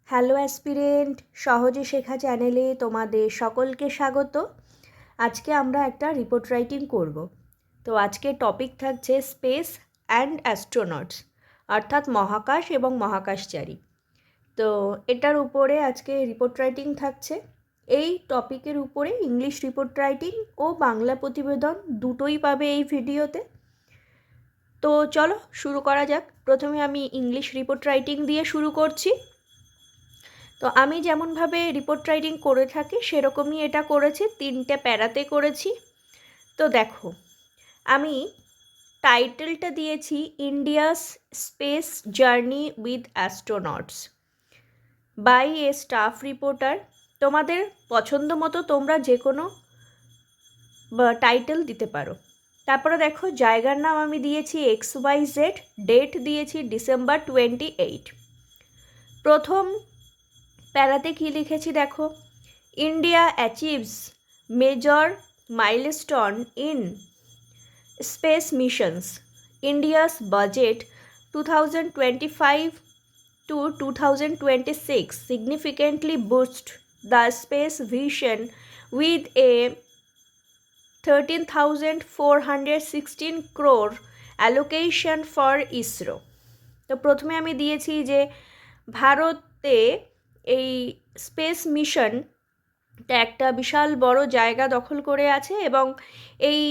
Hello aspirant, সহজে শেখা চ্যানেলে তোমাদের সকলকে স্বাগত। আজকে আমরা একটা রিপোর্ট রাইটিং করব। তো আজকে টপিক থাকছে স্পেস অ্যান্ড অ্যাস্ট্রোনটস, অর্থাৎ মহাকাশ এবং মহাকাশচারী। তো এটার উপরে আজকে রিপোর্ট রাইটিং থাকছে। এই টপিকের উপরে ইংলিশ রিপোর্ট রাইটিং ও বাংলা প্রতিবেদন দুটোই পাবে এই ভিডিওতে। তো চলো শুরু করা যাক। প্রথমে আমি ইংলিশ রিপোর্ট রাইটিং দিয়ে শুরু করছি। তো আমি যেমনভাবে রিপোর্ট রাইটিং করে থাকি সেরকমই এটা করেছি, 3টে প্যারাতে করেছি। তো দেখো, আমি টাইটেলটা দিয়েছি India's space journey with astronauts by a staff reporter. তোমাদের পছন্দ মতো তোমরা যে কোনো টাইটেল দিতে পারো। তারপরে দেখো, জায়গার নাম আমি দিয়েছি XYZ, ডেট দিয়েছি ডিসেম্বর 28। প্রথম প্যারাতে কী লিখেছি দেখো, India অ্যাচিভস major milestone in space missions, India's budget 2025 to 2026 significantly boosts the space vision with a 13,416 crore allocation for ISRO। তো প্রথমে আমি দিয়েছি যে ভারতে এই স্পেস মিশনটা একটা বিশাল বড় জায়গা দখল করে আছে এবং এই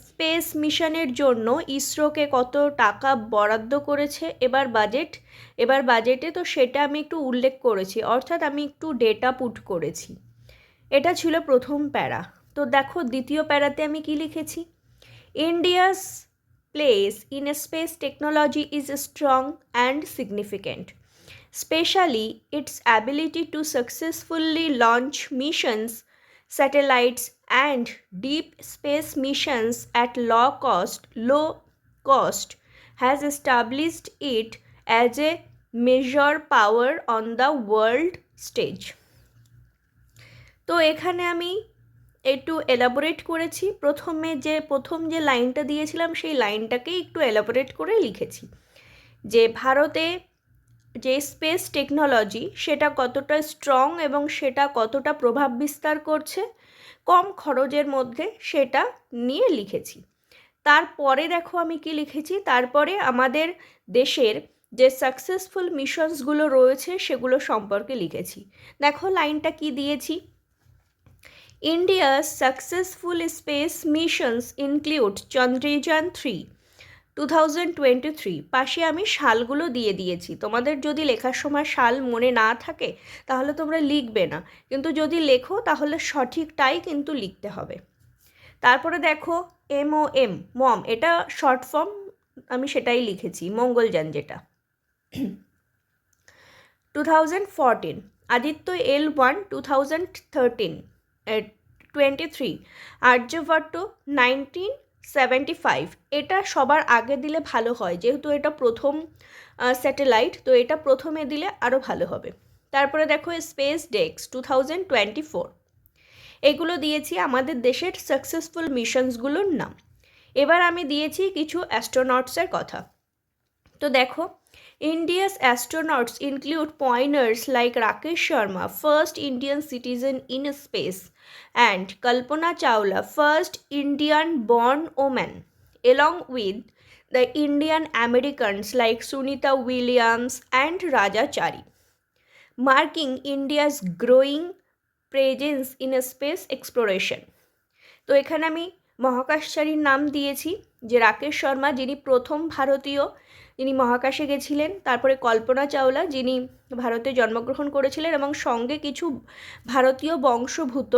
স্পেস মিশনের জন্য ইসরোকে কত টাকা বরাদ্দ করেছে এবার বাজেটে, তো সেটা আমি একটু উল্লেখ করেছি, অর্থাৎ আমি একটু ডেটা পুট করেছি। এটা ছিল প্রথম প্যারা। তো দেখো দ্বিতীয় প্যারাতে আমি কি লিখেছি, India's place in space technology is strong and significant, especially its ability to successfully launch missions, satellites, and deep space missions at low cost has established it as a major power on the world stage। তো এখানে আমি একটু elaborate করেছি, প্রথম যে লাইনটা দিয়েছিলাম সেই লাইনটাকেই একটু এলাবোরেট করে লিখেছি যে ভারতে যে স্পেস টেকনোলজি সেটা কতটা স্ট্রং এবং সেটা কতটা প্রভাব বিস্তার করছে কম খরচের মধ্যে, সেটা নিয়ে লিখেছি। তারপরে দেখো আমি কি লিখেছি, তারপরে আমাদের দেশের যে সাকসেসফুল মিশনসগুলো রয়েছে সেগুলো সম্পর্কে লিখেছি। দেখো লাইনটা কি দিয়েছি, India's successful space missions include Chandrayaan 3 2023। পাশে আমি সালগুলো দিয়ে দিয়েছি। তোমাদের যদি লেখার সময় সাল মনে না থাকে তাহলে তোমরা লিখবে না, কিন্তু যদি লেখো তাহলে সঠিকটাই কিন্তু লিখতে হবে। তারপরে দেখো মম, এটা শর্ট ফর্ম, আমি সেটাই লিখেছি, মঙ্গলযান যেটা 2014, আদিত্য L1 2023, আর্যভট্ট 1975। এটা সবার আগে দিলে ভালো হয়, যেহেতু এটা প্রথম স্যাটেলাইট, তো এটা প্রথমে দিলে আরও ভালো হবে। তারপরে দেখো স্পেস ডেক্স 2024, এগুলো দিয়েছি আমাদের দেশের সাকসেসফুল মিশনসগুলোর নাম। এবার আমি দিয়েছি কিছু অ্যাস্ট্রোনটসের কথা। তো দেখো, India's astronauts include pioneers like Rakesh Sharma, first Indian citizen in space, and Kalpana Chawla, first Indian-born woman, along with the Indian Americans like Sunita Williams and Raja Chari, marking India's growing presence in space exploration। তো এখানে আমি মহাকাশচারীর নাম দিয়েছি যে রাকেশ শর্মা, যিনি প্রথম ভারতীয় যিনি মহাকাশে গেছিলেন, তারপরে কল্পনা চাওলা যিনি ভারতে জন্মগ্রহণ করেছিলেন, এবং সঙ্গে কিছু ভারতীয় বংশভূত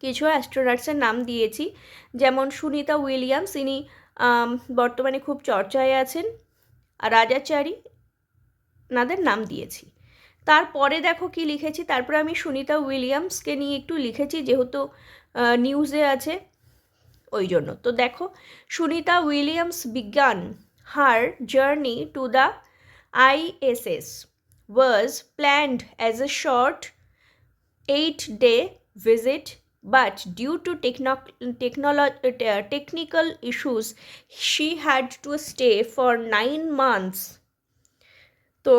কিছু অ্যাস্ট্রোনটসের নাম দিয়েছি, যেমন সুনিতা উইলিয়ামস, ইনি বর্তমানে খুব চর্চায় আছেন, আর রাজাচারী, নাদের নাম দিয়েছি। তারপরে দেখো কি লিখেছি, তারপরে আমি সুনিতা উইলিয়ামসকে নিয়ে একটু লিখেছি, যেহেতু নিউজে আছে ওই জন্য। তো দেখো, সুনিতা উইলিয়ামস বিজ্ঞান her journey to the ISS was planned as a short 8-day visit, but due to technical issues she had to stay for 9 months। তো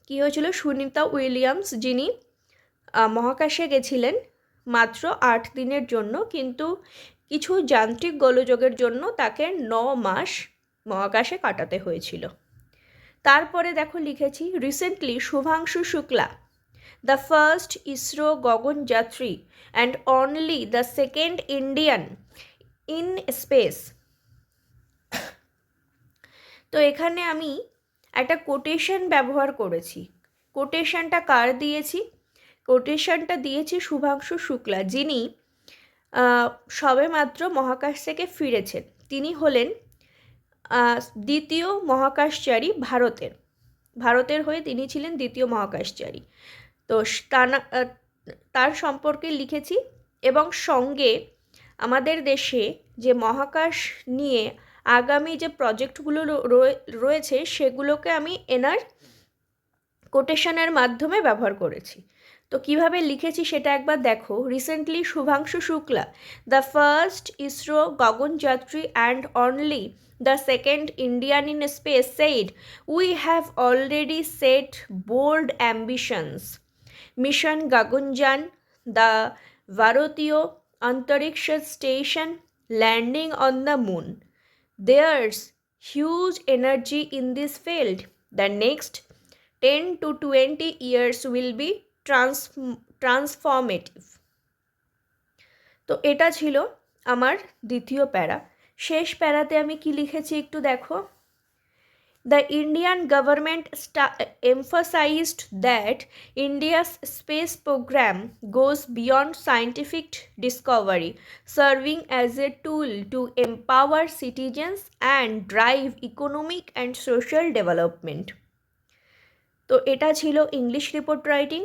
কী হয়েছিল, সুনিতা উইলিয়ামস যিনি মহাকাশে গেছিলেন মাত্র 8 দিনের জন্য, কিন্তু কিছু যান্ত্রিক গোলযোগের জন্য তাকে 9 মাস মহাকাশে কাটাতে হয়েছিল। তারপরে দেখো লিখেছি, recently Shubhanshu Shukla, the first ISRO gaganyatri and only the second Indian in space. তো এখানে আমি একটা কোটেশন ব্যবহার করেছি। কোটেশনটা কার দিয়েছি? কোটেশনটা দিয়েছি শুভাংশু শুক্লা, যিনি সবেমাত্র মহাকাশ থেকে ফিরেছেন। তিনি হলেন দ্বিতীয় মহাকাশচারী ভারতের হয়ে তিনি ছিলেন দ্বিতীয় মহাকাশচারী। তো তার সম্পর্কে লিখেছি, এবং সঙ্গে আমাদের দেশে যে মহাকাশ নিয়ে আগামী যে প্রজেক্টগুলো রয়েছে সেগুলোকে আমি এনার কোটেশনের মাধ্যমে ব্যবহার করেছি। তো কিভাবে লিখেছি সেটা একবার দেখো। Recently Shubhanshu Shukla, the first ISRO gaganyatri and only the second Indian in space, said, "We have already set bold ambitions. Mission Gaganyaan, the Bharatiya Antariksha Station, landing on the moon. There's huge energy in this field. The next 10 to 20 years will be transformative." তো এটা ছিল আমার দ্বিতীয় প্যারা। শেষ প্যারাতে আমি কি লিখেছি একটু দেখো। The Indian government emphasized that India's space program goes beyond scientific discovery, serving as a tool to empower citizens and drive economic and social development. তো এটা ছিল ইংলিশ রিপোর্ট রাইটিং,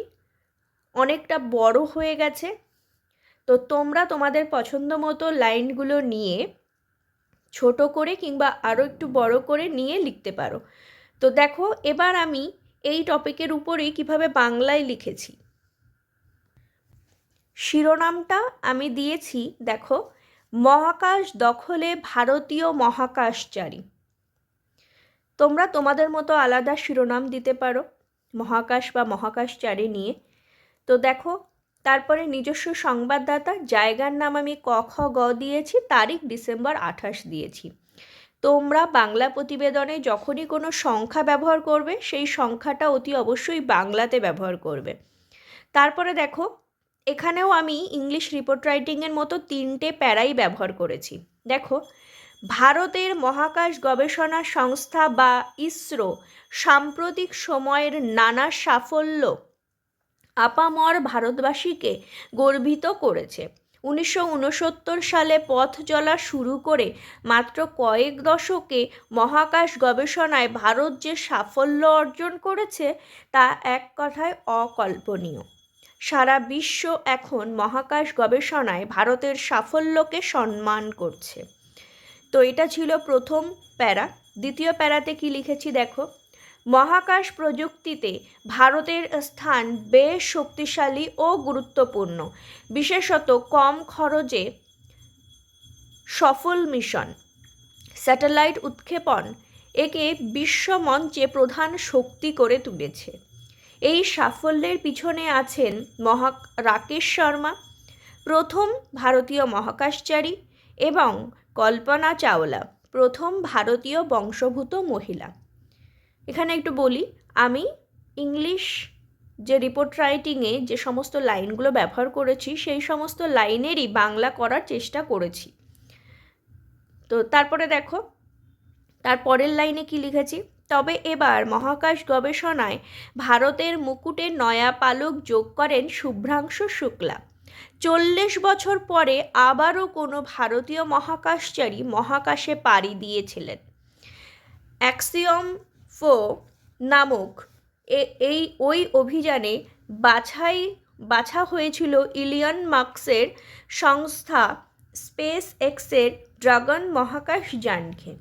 অনেকটা বড় হয়ে গেছে। তো তোমরা তোমাদের পছন্দ মতো লাইনগুলো নিয়ে ছোট করে কিংবা আরও একটু বড় করে নিয়ে লিখতে পারো। তো দেখো এবার আমি এই টপিকের উপরেই কিভাবে বাংলায় লিখেছি। শিরোনামটা আমি দিয়েছি দেখো, মহাকাশ দখলে ভারতীয় মহাকাশচারী। তোমরা তোমাদের মতো আলাদা শিরোনাম দিতে পারো মহাকাশ বা মহাকাশচারী নিয়ে। তো দেখো তারপরে নিজস্ব সংবাদদাতা, জায়গার নাম আমি ক খ গ দিয়েছি, তারিখ ডিসেম্বর 28 দিয়েছি। তোমরা বাংলা প্রতিবেদনে যখনই কোনো সংখ্যা ব্যবহার করবে সেই সংখ্যাটা অতি অবশ্যই বাংলাতে ব্যবহার করবে। তারপরে দেখো এখানেও আমি ইংলিশ রিপোর্ট রাইটিংয়ের মতো 3টে প্যারাই ব্যবহার করেছি। দেখো, ভারতের মহাকাশ গবেষণা সংস্থা বা ইসরো সাম্প্রতিক সময়ের নানা সাফল্য আপামর ভারতবাসীকে গর্বিত করেছে। 1969 সালে পথ চলা শুরু করে মাত্র কয়েক দশকে মহাকাশ গবেষণায় ভারত যে সাফল্য অর্জন করেছে তা এক কথায় অকল্পনীয়। সারা বিশ্ব এখন মহাকাশ গবেষণায় ভারতের সাফল্যকে সম্মান করছে। তো এটা ছিল প্রথম প্যারা। দ্বিতীয় প্যারাতে কি লিখেছি দেখো, মহাকাশ প্রযুক্তিতে ভারতের স্থান বেশ শক্তিশালী ও গুরুত্বপূর্ণ, বিশেষত কম খরচে সফল মিশন স্যাটেলাইট উৎক্ষেপণ একে বিশ্বমঞ্চে প্রধান শক্তি করে তুলেছে। এই সাফল্যের পিছনে আছেন রাকেশ শর্মা, প্রথম ভারতীয় মহাকাশচারী, এবং কল্পনা চাওলা, প্রথম ভারতীয় বংশোদ্ভূত মহিলা। এখানে একটু বলি, আমি ইংলিশ যে রিপোর্ট রাইটিংয়ে যে সমস্ত লাইনগুলো ব্যবহার করেছি সেই সমস্ত লাইনেরই বাংলা করার চেষ্টা করেছি। তো তারপরে দেখো তারপরের লাইনে কি লিখেছি, তবে এবার মহাকাশ গবেষণায় ভারতের মুকুটে নয়া পালক যোগ করেন শুভ্রাংশু শুক্লা। 40 বছর পরে আবারও কোনো ভারতীয় মহাকাশচারী মহাকাশে পাড়ি দিয়েছিলেন। অ্যাক্সিওম 4 নামক ওই অভিযানে বাছা হয়েছিল ইলিয়ন মাস্কের সংস্থা স্পেস এক্সের ড্রাগন মহাকাশযানকে।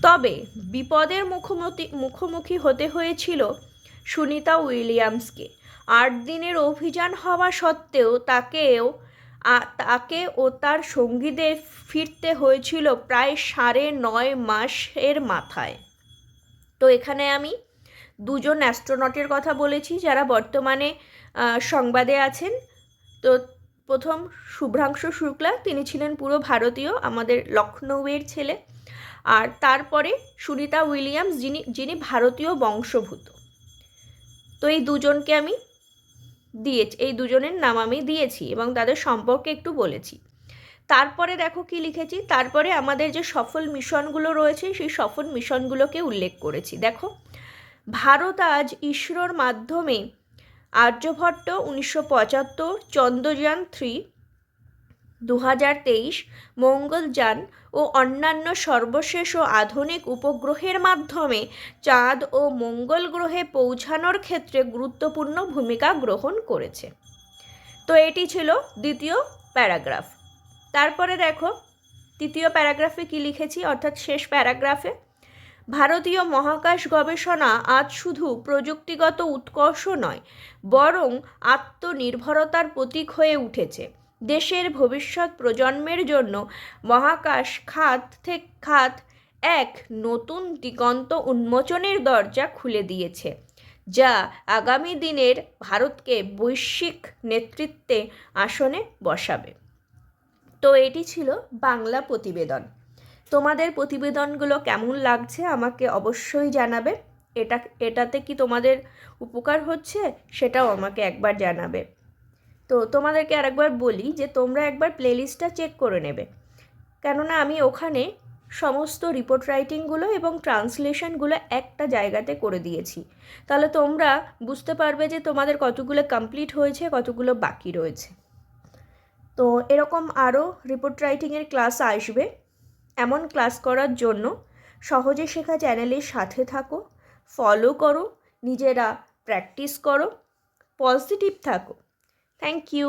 তবে বিপদের মুখোমুখি হতে হয়েছিল সুনিতা উইলিয়ামসকে। 8 দিনের অভিযান হওয়া সত্ত্বেও তাকে ও তার সঙ্গীদের ফিরতে হয়েছিল প্রায় 9.5 মাসের মাথায়। তো এখানে আমি দুজন অ্যাস্ট্রোনটের কথা বলেছি যারা বর্তমানে সংবাদে আছেন। তো প্রথম শুভ্রাংশু শুক্লা, তিনি ছিলেন পুরো ভারতীয়, আমাদের লখনৌয়ের ছেলে। আর তারপরে সুনিতা উইলিয়ামস, যিনি ভারতীয় বংশোদ্ভূত। তো এই দুজনকে আমি দিয়েছি, এই দুজনের নাম আমি দিয়েছি এবং তাদের সম্পর্কে একটু বলেছি। তারপরে দেখো কি লিখেছি, তারপরে আমাদের যে সফল মিশনগুলো রয়েছে সেই সফল মিশনগুলোকে উল্লেখ করেছি। দেখো, ভারত আজ ইসরোর মাধ্যমে আর্যভট্ট 1975, চন্দ্রযান-3 2023, মঙ্গলযান ও অন্যান্য সর্বশেষ ও আধুনিক উপগ্রহের মাধ্যমে চাঁদ ও মঙ্গল গ্রহে পৌঁছানোর ক্ষেত্রে গুরুত্বপূর্ণ ভূমিকা গ্রহণ করেছে। তো এটি ছিল দ্বিতীয় প্যারাগ্রাফ। তারপরে দেখো তৃতীয় প্যারাগ্রাফে কি লিখেছি, অর্থাৎ শেষ প্যারাগ্রাফে, ভারতীয় মহাকাশ গবেষণা আজ শুধু প্রযুক্তিগত উৎকর্ষ নয়, বরং আত্মনির্ভরতার প্রতীক হয়ে উঠেছে। দেশের ভবিষ্যৎ প্রজন্মের জন্য মহাকাশ খাত এক নতুন দিগন্ত উন্মোচনের দরজা খুলে দিয়েছে, যা আগামী দিনের ভারতকে বৈশ্বিক নেতৃত্বে আসনে বসাবে। তো এটি ছিল বাংলা প্রতিবেদন। তোমাদের প্রতিবেদনগুলো কেমন লাগছে আমাকে অবশ্যই জানাবে। এটাতে কি তোমাদের উপকার হচ্ছে সেটাও আমাকে একবার জানাবে। তো তোমাদেরকে আরেকবার বলি যে তোমরা একবার প্লেলিস্টটা চেক করে নেবে, কেননা আমি ওখানে সমস্ত রিপোর্ট রাইটিংগুলো এবং ট্রান্সলেশনগুলো একটা জায়গাতে করে দিয়েছি। তাহলে তোমরা বুঝতে পারবে যে তোমাদের কতগুলো কমপ্লিট হয়েছে, কতগুলো বাকি রয়েছে। তো এরকম আরও রিপোর্ট রাইটিংয়ের ক্লাস আসবে। এমন ক্লাস করার জন্য সহজে শেখা চ্যানেলের সাথে থাকো, ফলো করো, নিজেরা প্র্যাকটিস করো, পজিটিভ থাকো। Thank you.